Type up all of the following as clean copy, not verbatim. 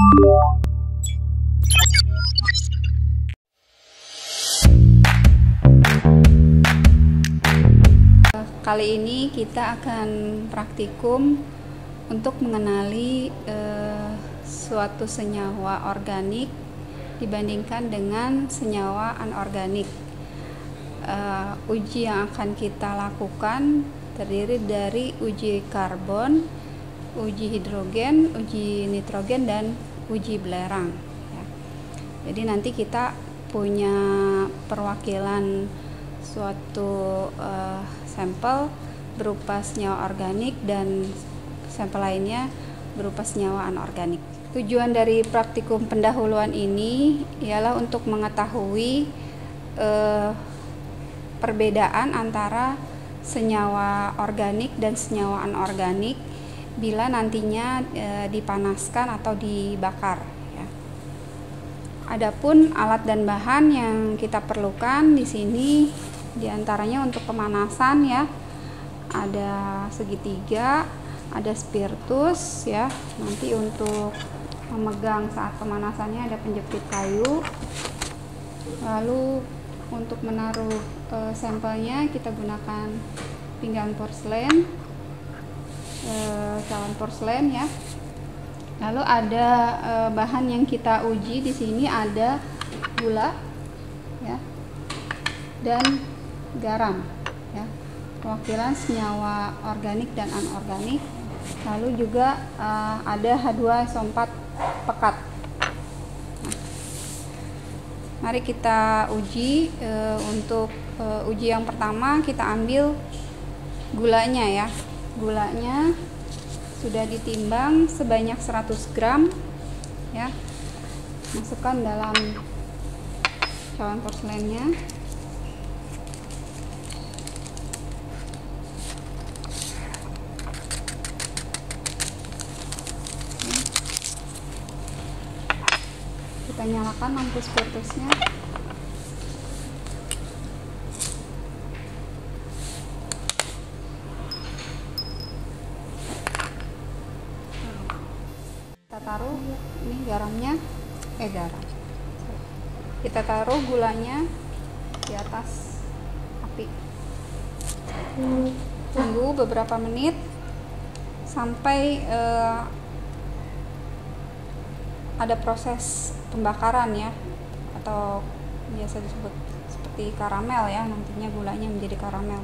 Kali ini kita akan praktikum untuk mengenali suatu senyawa organik dibandingkan dengan senyawa anorganik. Uji yang akan kita lakukan terdiri dari uji karbon, uji hidrogen, uji nitrogen, dan uji belerang. Jadi nanti kita punya perwakilan suatu sampel berupa senyawa organik dan sampel lainnya berupa senyawa anorganik. Tujuan dari praktikum pendahuluan ini ialah untuk mengetahui perbedaan antara senyawa organik dan senyawa anorganik bila nantinya dipanaskan atau dibakar. Adapun alat dan bahan yang kita perlukan di sini diantaranya untuk pemanasan ya, ada segitiga, ada spiritus ya. Nanti untuk memegang saat pemanasannya ada penjepit kayu. Lalu untuk menaruh sampelnya kita gunakan pinggan porselen, cawan porselen ya. Lalu ada bahan yang kita uji di sini, ada gula ya dan garam ya, perwakilan senyawa organik dan anorganik. Lalu juga ada H2SO4 pekat. Mari kita uji. Untuk uji yang pertama kita ambil gulanya ya. Gulanya sudah ditimbang sebanyak 100 gram ya. Masukkan dalam cawan porselennya. Kita nyalakan lampu spiritusnya. Kita taruh ini garamnya, garam. Kita taruh gulanya di atas api. Tunggu beberapa menit sampai ada proses pembakaran ya, atau biasa disebut seperti karamel ya, nantinya gulanya menjadi karamel.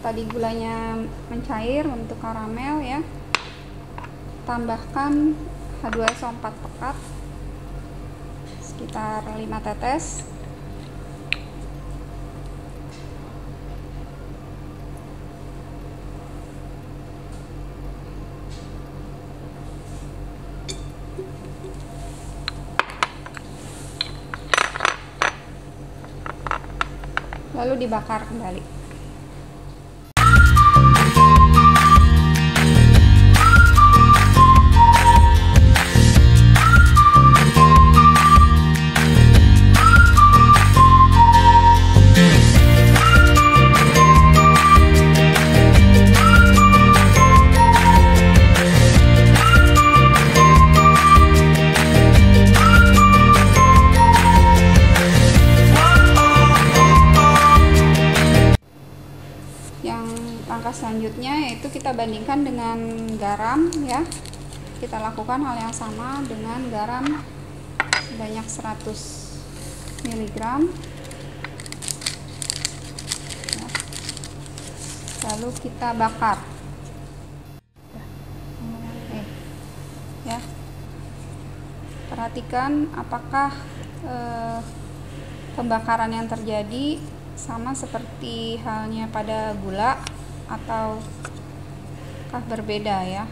Tadi gulanya mencair untuk karamel ya, tambahkan H2SO4 pekat sekitar 5 tetes. Lalu dibakar kembali. Langkah selanjutnya yaitu kita bandingkan dengan garam ya. Kita lakukan hal yang sama dengan garam sebanyak 100 mg ya. Lalu kita bakar ya. Perhatikan apakah pembakaran yang terjadi sama seperti halnya pada gula ataukah berbeda ya?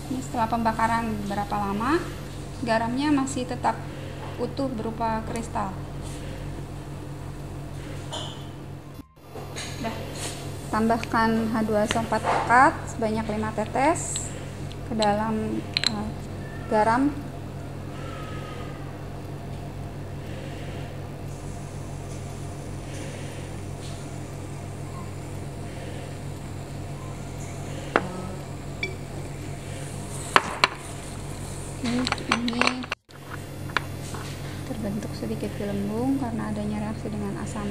Ini setelah pembakaran berapa lama, garamnya masih tetap utuh berupa kristal. Tambahkan H2SO4 pekat sebanyak 5 tetes ke dalam garam. Ini terbentuk sedikit gelembung karena adanya reaksi dengan asam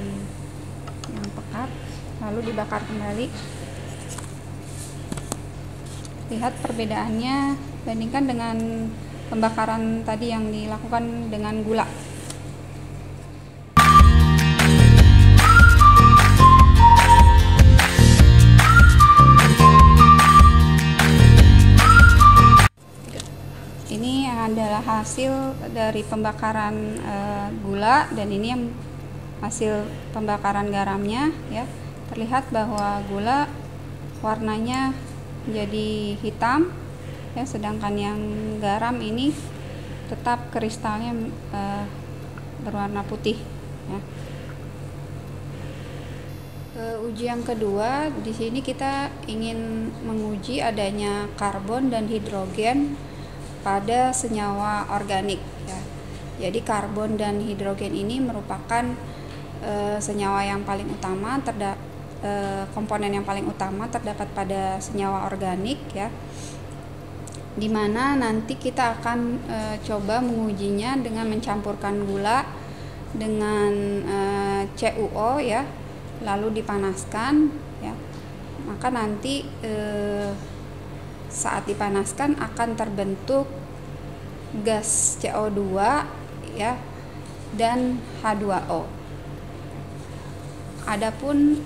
yang pekat. Lalu dibakar kembali. Lihat perbedaannya bandingkan dengan pembakaran tadi yang dilakukan dengan gula. Ini adalah hasil dari pembakaran gula, dan ini yang hasil pembakaran garamnya ya. Terlihat bahwa gula warnanya menjadi hitam ya, sedangkan yang garam ini tetap kristalnya berwarna putih ya. Uji yang kedua, di sini kita ingin menguji adanya karbon dan hidrogen pada senyawa organik ya. Jadi karbon dan hidrogen ini merupakan senyawa yang paling utama, komponen yang paling utama terdapat pada senyawa organik ya, dimana nanti kita akan coba mengujinya dengan mencampurkan gula dengan CuO ya, lalu dipanaskan ya. Maka nanti saat dipanaskan akan terbentuk gas CO2 ya dan H2O. Adapun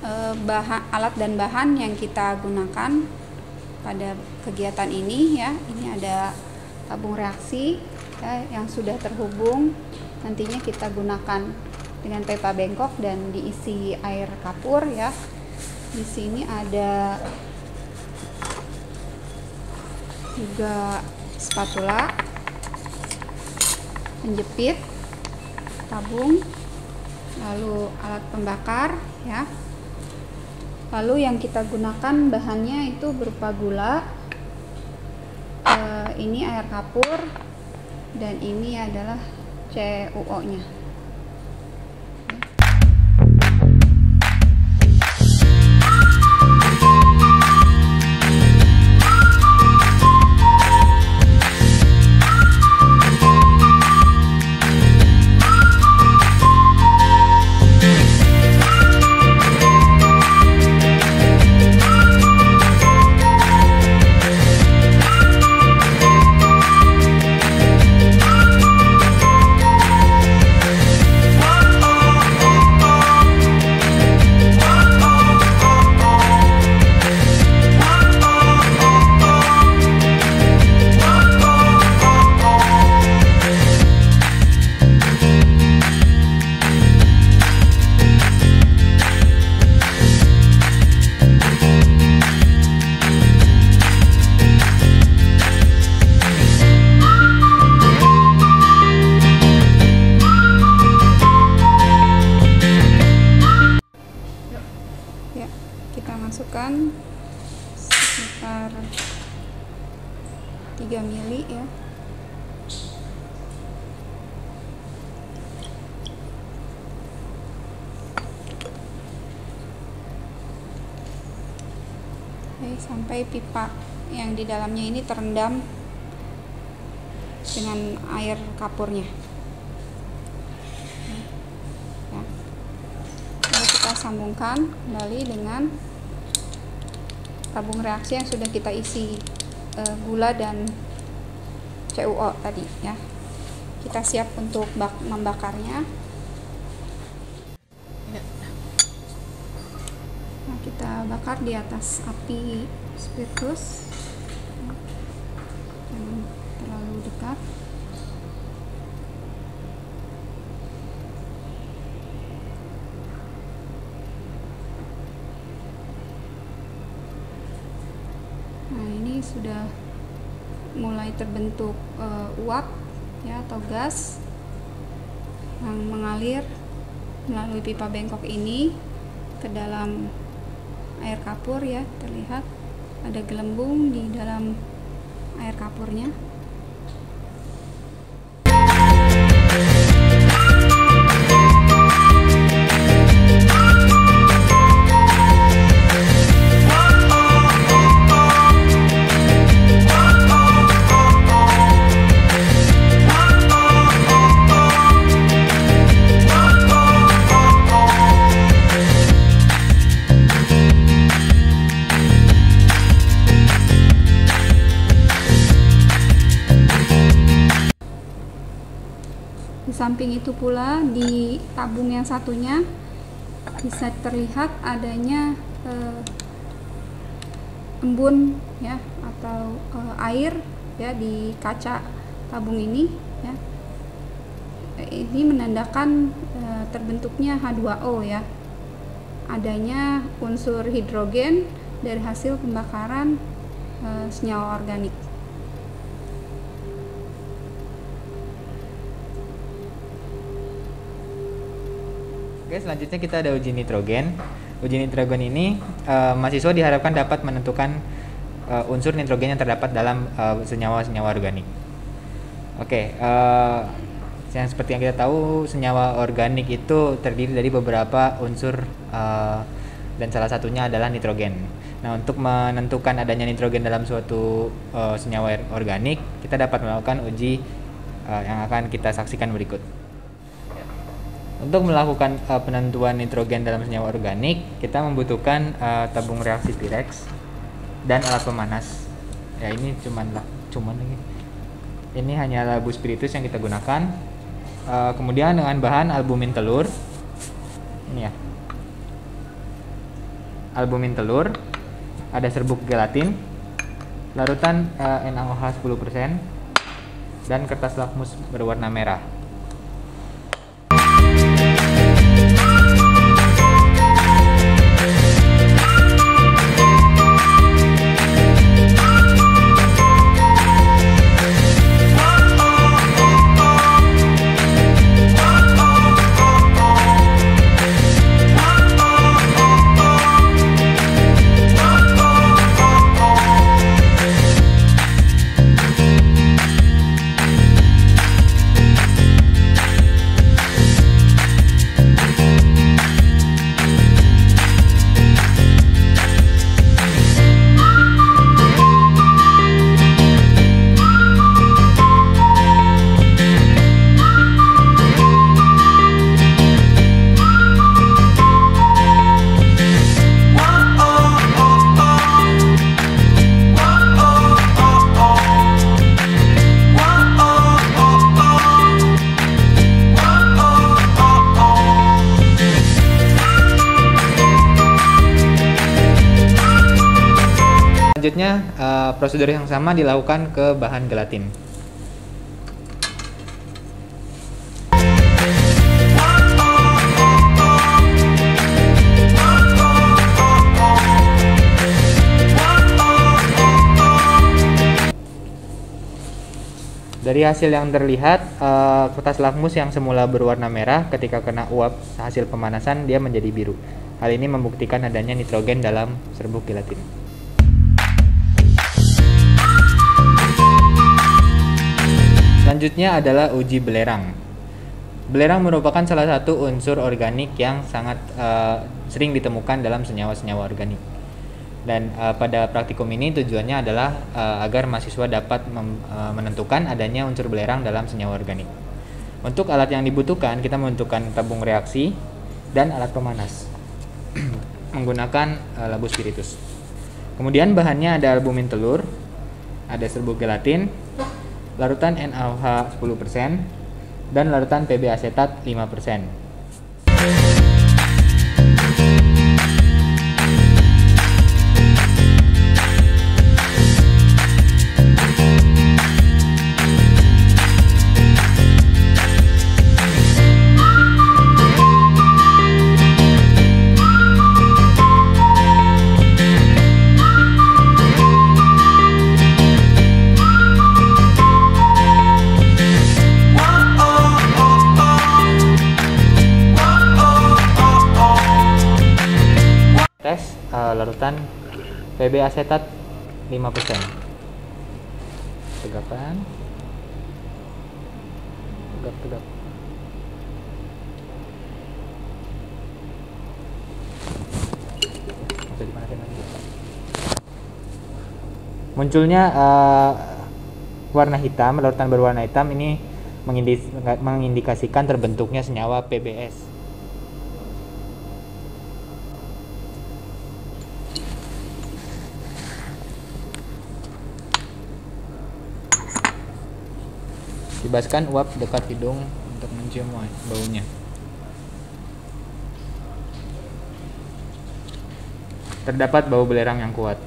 alat dan bahan yang kita gunakan pada kegiatan ini ya, ini ada tabung reaksi ya, yang sudah terhubung. Nantinya kita gunakan dengan pipa bengkok dan diisi air kapur ya. Di sini ada juga spatula penjepit tabung, lalu alat pembakar ya. Lalu yang kita gunakan bahannya itu berupa gula, ini air kapur, dan ini adalah CuO nya. Masukkan sekitar 3 mili ya. Oke, sampai pipa yang di dalamnya ini terendam dengan air kapurnya ya. Lalu kita sambungkan kembali dengan tabung reaksi yang sudah kita isi gula dan CuO tadi ya. Kita siap untuk membakarnya. kita bakar di atas api spiritus, jangan terlalu dekat. Nah, ini sudah mulai terbentuk uap ya, atau gas yang mengalir melalui pipa bengkok ini ke dalam air kapur ya. Terlihat ada gelembung di dalam air kapurnya. Di samping itu pula, di tabung yang satunya bisa terlihat adanya embun ya, atau air ya di kaca tabung ini ya. Ini menandakan terbentuknya H2O ya, adanya unsur hidrogen dari hasil pembakaran senyawa organik. Oke, selanjutnya kita ada uji nitrogen. Uji nitrogen ini mahasiswa diharapkan dapat menentukan unsur nitrogen yang terdapat dalam senyawa-senyawa organik. Oke, yang seperti yang kita tahu, senyawa organik itu terdiri dari beberapa unsur dan salah satunya adalah nitrogen. Nah, untuk menentukan adanya nitrogen dalam suatu senyawa organik, kita dapat melakukan uji yang akan kita saksikan berikut. Untuk melakukan penentuan nitrogen dalam senyawa organik, kita membutuhkan tabung reaksi Pyrex dan alat pemanas. Ya, ini cuman lagi. Ini hanya labu spiritus yang kita gunakan. Kemudian dengan bahan albumin telur. Ini ya. Albumin telur, ada serbuk gelatin, larutan NaOH 10%, dan kertas lakmus berwarna merah. Selanjutnya prosedur yang sama dilakukan ke bahan gelatin. Dari hasil yang terlihat, kertas lakmus yang semula berwarna merah ketika kena uap hasil pemanasan dia menjadi biru. Hal ini membuktikan adanya nitrogen dalam serbuk gelatin. Selanjutnya adalah uji belerang. Belerang merupakan salah satu unsur organik yang sangat sering ditemukan dalam senyawa-senyawa organik. Dan pada praktikum ini tujuannya adalah agar mahasiswa dapat menentukan adanya unsur belerang dalam senyawa organik. Untuk alat yang dibutuhkan, kita membutuhkan tabung reaksi dan alat pemanas menggunakan labu spiritus. Kemudian bahannya ada albumin telur, ada serbuk gelatin, larutan NaOH 10%, dan larutan PB asetat 5%. larutan PB asetat 5%. Tegakkan. Tegak. Munculnya warna hitam, larutan berwarna hitam ini mengindikasikan terbentuknya senyawa PBS. Kibaskan uap dekat hidung untuk mencium baunya. Terdapat bau belerang yang kuat.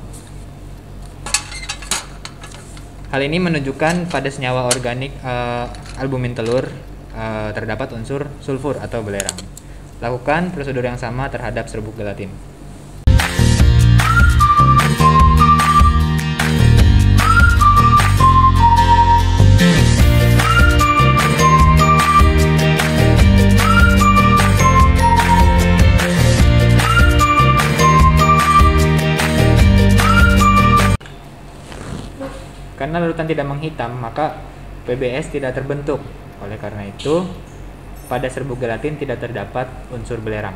Hal ini menunjukkan pada senyawa organik albumin telur terdapat unsur sulfur atau belerang. Lakukan prosedur yang sama terhadap serbuk gelatin. Karena larutan tidak menghitam, maka PBS tidak terbentuk. Oleh karena itu, pada serbuk gelatin tidak terdapat unsur belerang.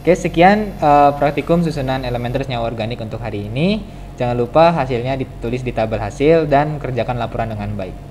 Oke, sekian praktikum susunan elementer senyawa organik untuk hari ini. Jangan lupa hasilnya ditulis di tabel hasil dan kerjakan laporan dengan baik.